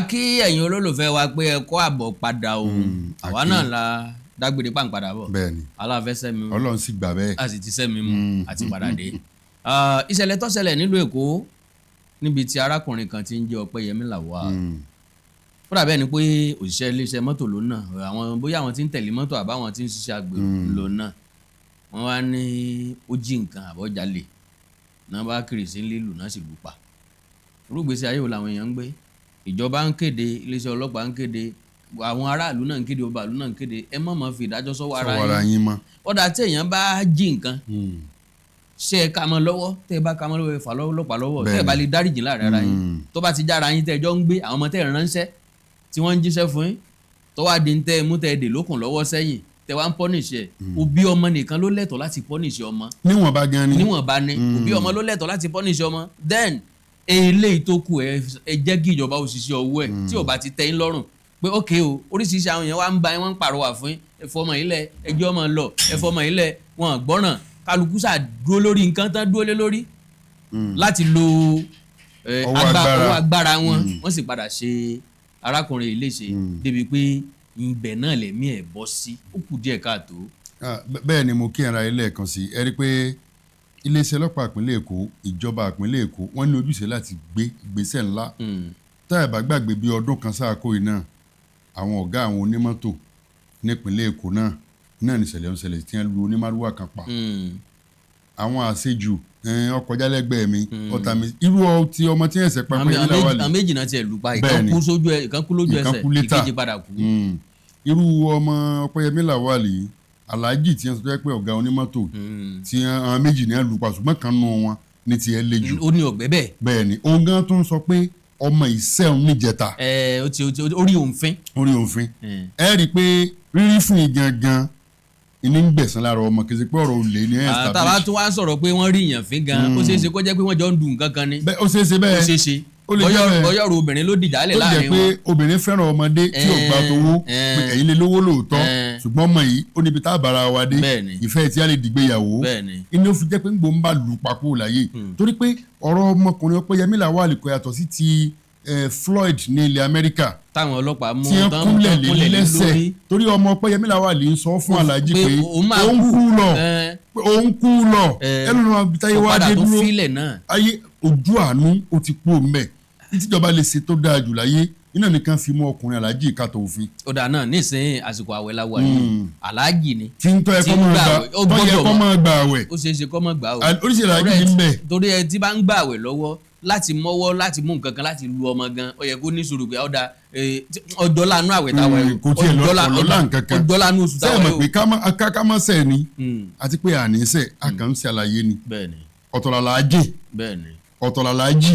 kí ẹ̀yin olólùfẹ́ wa pé ẹ kó àbọ̀ padà òun àwa náà la dágbére pàǹpadà bọ̀ aláfẹ́ sẹ́mi mu Ọlọ́run sì gbà bẹ́ẹ̀ a sì ti sẹ́mi mu àti padà dé. Ìṣẹ̀lẹ̀ tó ṣẹlẹ̀ nílùú Èkó níbi tí arákùnrin kan ti ń jẹ́ Ọpẹ́yẹmí Lawal ó dàbẹ́ ni pé òṣìṣẹ́ iléeṣẹ́ mọ́tò ló náà àwọn bóyá àwọn tí ń tẹ̀lé mọ́tò àbáwọn tí ń ṣiṣẹ́ àgbèrò ló náà wọ́n wá ní ó jí nǹkan àbọ̀jálè náà bá kiri sí lílù náà sì lù pa irúgbèsè ayé wo làwọn èèyàn ń gbé ìjọba ń kéde iléeṣẹ́ ọlọ́pàá ń kéde àwọn aráàlú náà ń kéde ọba ìlú náà ń kéde ẹ má máa fi ìdájọ́ sọ́wọ́ ara yín mọ́ ọ̀dà tí èèyàn bá jí nǹkan ṣe é ká mọ́ lọ́wọ́ tẹ́ ẹ bá ká mọ́ lọ́wọ́ ẹ fà ọlọ́pàá lọ́wọ́ tẹ́ ẹ bá lè dáríjì láàrin ara yín tó bá ti jára yín tẹ́ ẹ jọ ń gbé àwọn ọmọ tẹ́ ẹ ránṣẹ́ tí wọ́n ń jíṣẹ́ fún yín tó wá di tẹ́ ẹ mú tẹ́ ẹ dè lókun lọ́wọ́ sẹ́yìn tẹ́ wá ń pọ́nìṣì ẹ̀ òbí ọmọ nìkan ló lẹ́tọ̀ọ́ láti pọ́nìṣì ọmọ níwọ̀n bá gan ni òbí ọmọ ló lẹ́tọ̀ọ́ láti pọ́nìṣì ọmọ then eléyìí tó kù ẹ jẹ́ kí ìjọba òṣìṣẹ́ owó ẹ̀ tí ò bá ti tẹ́ yín lọ́rùn pé ókè o oríṣiríṣi àwọn èèyàn wá ń ba ẹ wọ́n ń pàrọwà fún ẹ fọmọ ilẹ̀ ẹjọ́ ọmọ lọ ẹ fọmọ ilẹ̀ wọn gbọ́ràn kálukú ṣáà dúró lórí nǹkan tán dúró lé lórí láti lo owó agbára wọn wọ́n sì padà ṣe arákùnrin yìí léṣe débi pé ibẹ̀ náà lẹ̀mí ẹ̀ bọ́ sí ó kù díẹ̀ káàtó. bẹ́ẹ̀ ni mo kí ara ilé ẹ̀kan sí ẹ rí i pé iléeṣẹ́ ọlọ́pàá ìpínlẹ̀ Èkó ìjọba ìpínlẹ̀ Èkó wọ́n ní ojúṣe láti gbé ìgbésẹ̀ ńlá tá ẹ̀ bá gbàgbé bí ọdún kan sáàkó yìí náà àwọn ọ̀gá àwọn onímọ́tò nípínlẹ̀ Èkó náà nìṣẹ̀lẹ̀ ọ̀ṣẹ̀lẹ̀ tí wọ́n lu onímárúwà kan pa àwọn àṣejù ọkọ̀ jálẹ̀gbẹ́ mi ọ̀tá mi irú ti ọmọ tí ẹ̀sẹ̀ pa Ọpẹ́yẹmí Lawal àwọn méjì náà tiẹ̀ lù pa ìkan kú lójú ẹsẹ̀ ìkejì padà kú. irú ọmọ Ọpẹ́yẹmí Lawal yìí aláàjì tí wọ́n sọ pé ọ̀gá onímọ́tò tí àwọn méjì náà lù pa ṣùgbọ́n kan nù wọn ní tiẹ̀ le jù. ó ní ọ̀gbẹ́ bẹ́ẹ̀. bẹ́ẹ̀ ni òun gan tó ń sọ pé ọmọ ìṣẹ́un níjẹta. orí òǹfin. ẹ rí i pé rírí fún yìí gangan ìní ń gbẹ̀sán lára ọmọ kìí ṣe pé ọ̀rọ̀ olè ní establish. àtàwọn tó wá sọ̀rọ̀ pé wọ́n rí ìyàn fín gan ó ṣeé ṣe kó jẹ́ pé wọ́n jọ ń dùn nǹkan kan ni. ó ṣeé ṣe bẹ́ẹ̀ ó ṣeé ṣe bọ́yọ̀rọ̀ obìnrin ló dìjà lẹ̀ láàrin wọn. ó jẹ́ pé obìnrin fẹ́ràn ọmọdé tí ò gbà tówó pé ẹ̀yin lè lówó lóòótọ́ ṣùgbọ́n ọmọ yìí ó níbi tá a bára wa dé ìfẹ́ tí a lè dìgbéyàwó inú ó fi jẹ́ pé ń gbòó ń bá lù papò láyé torí pé ọ̀rọ̀ ọmọkùnrin Ọpẹ́yẹmí Lawal kò yàtọ̀ sí ti Floyd ní ilẹ̀ Amẹ́ríkà táwọn ọlọ́pàá mú tí wọ́n kúnlẹ̀ lé lẹ́sẹ̀ torí ọmọ Ọpẹ́yẹmí Lawal ń sọ fún aláàjì pé òun kú lọ ẹnu náà táyé wá dé dúró ayé ojú àánú ó ti kú mẹ́ tíjọba lè ṣe tó dáa jù láyé iná nìkan fi mú ọkùnrin aláàjì ìkàtọ̀ òfin. ọ̀dà náà nísìnyí àsìkò àwẹ̀ la wà yìí aláàjì ni. tí ń tọ́ ẹ kọ́ máa gbà àwẹ̀. ó ṣeé ṣe kọ́ máa gbà àwẹ̀. oríṣiríṣi aláàjì ń bẹ. torí ẹ tí bá ń gbà àwẹ̀ lọ́wọ́ láti mọ́wọ́ láti mú nǹkan kan láti lu ọmọ gan ó yẹ kó ní sùúrù pé ọ̀dà ọjọ́ lánú àwẹ̀ táwa yìí kò tiẹ̀ lọ́la nǹkan kan ọjọ́ lánú oṣù táwa yìí. sẹ́yìn mọ̀ pé ká má sẹ̀ ni àti pé àníṣe àkànṣe àlàyé ni ọ̀tọ̀làlájì ọ̀tọ̀làlájì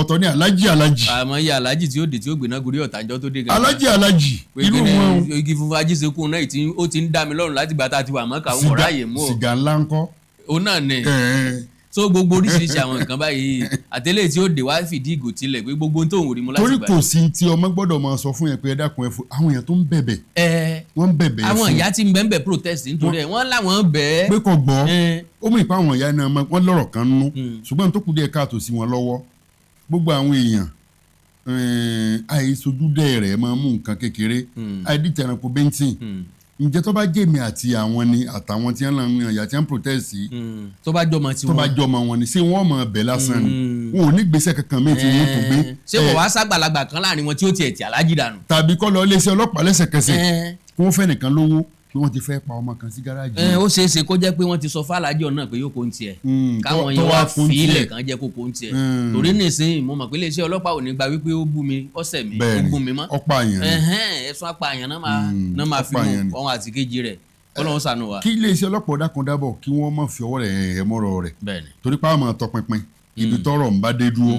ọ̀tọ̀ ní alájì. àmọ́ iye alájì tí ó dé tí ó gbéná gorí ọ̀tànjọ́ tó dé gan. alájì irú wọn. igi funfun ajísekun náà ó ti ń dá mi lọ́rùn láti gbà tá a ti wà mọ́ káwọn ọ̀rá yè mú ọ. sìgá ńlá ńkọ́. òun náà ni so gbogbo oríṣiríṣi àwọn nǹkan báyìí àtẹlẹ tí ó dé wá fìdí ìgò tilẹ̀ pé gbogbo tó ń wòrí mu láti gbà. torí kò sí tí ọmọ gbọ́dọ̀ máa sọ fún yẹn pé ẹ dákun ẹ fún àwọn èèyàn tó ń bẹ̀bẹ̀. wọ́n ń bẹ̀bẹ̀ fún. àwọn ìyá tí ń bẹ̀bẹ̀ protest nítorí ẹ̀ wọ́n láwọn bẹ̀. pé kò gbọ́ ó mú ìpá àwọn ìyá náà wọ́n lọ́rọ̀ kan nú ṣùgbọ́n tó kù díẹ̀ káàtó sí wọn lọ́wọ́ gbogbo àwọn èèyàn àìsojúdẹ rẹ̀ máa mú nǹkan kékeré àìdíjẹranko bẹ́ńtìn ǹjẹ́ tó bá jẹ́mi àti àwọn ni àtàwọn tí wọ́n lọ ń yà tí wọ́n protest yìí tó bá jọmọ wọn ni ṣé wọ́n mọ̀ bẹ̀ lásán ni wọn ò ní gbèsè kankan míì tí wọ́n tó gbé. ṣé kò wá ságbàlagbà kan láàrin wọn tí ó tiẹ̀ tí aláàjì dànù. tàbí kọ́ lọ iléeṣẹ́ ọlọ́pàá lẹ́sẹ̀kẹsẹ̀ kí wọ́n fẹ́ nìkan lówó pé wọ́n ti fẹ́ pa ọmọ kan sí gáràjì. ó ṣeé ṣe kó jẹ́ pé wọ́n ti sọ fàlàjì ọ̀nà pé yóò kó ń tiẹ̀ káwọn yẹn wá fi ilẹ̀ kan jẹ́ kó kó ń tiẹ̀ torí nísìnyí mo mọ̀ pé iléeṣẹ́ ọlọ́pàá ò ní gba wípé ó bú mi ọ̀sẹ̀ mi ó bú mi mọ́. ẹ̀sùn apààyàn náà máa fi mú ọ̀hún àti kejì rẹ̀ Ọlọ́run ṣàánú wa. kí iléeṣẹ́ ọlọ́pàá dákun dábọ̀ kí wọ́n má fi ọwọ́ rẹ̀ mọ́rọ̀ rẹ̀ torí pé àwọn máa tọpinpin ibi tọ́rọ̀ ń bá dé dúró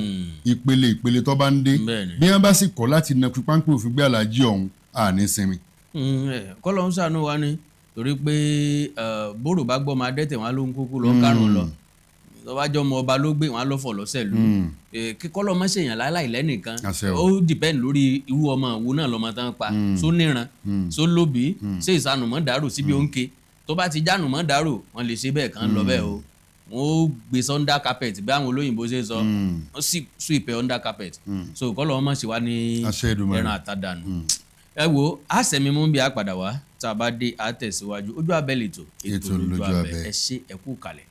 ìpele tó bá ń dé bí wọ́n bá sì kọ̀ láti na pípáńpé òfin gbé aláàjì ọ̀hún àní sinmi. kọ́lọ́run ṣàánú wa ni torí pé bóró bá gbọ́ máa dẹ́tẹ̀ wọn ló ń kúkú lọ kárùn lọ lọ́wájọ́ ọmọ ọba ló gbé wọn lọ́fọ̀ lọ́sẹ̀ lù kíkọ́lọ́ mọ́ ṣèyàn láláì lẹ́nìkan ó dìpẹ́ǹd lórí irú ọmọ wo náà lọ́mọ tán pa só níran só lóbi ṣé ìsanùmọ́ dàrú síbi òǹkè tó bá ti jánùmọ́ dàrú wọn lè ṣe bẹ́ẹ̀ kan lọ bẹ́ẹ̀ o wọ́n gbé sọ under carpet bí àwọn olóyìnbó ṣe sọ wọ́n sì sweep under carpet so kọ́lọ́ wọn mọ̀ sí wa ní ẹran àtàdánù ẹ wo àṣẹmi mú bí a padà wá tá a bá dé àtẹ̀síwájú Ojú Abẹ́ lètò ètò lójú abẹ́ ẹ ṣé ẹ kú kalẹ̀.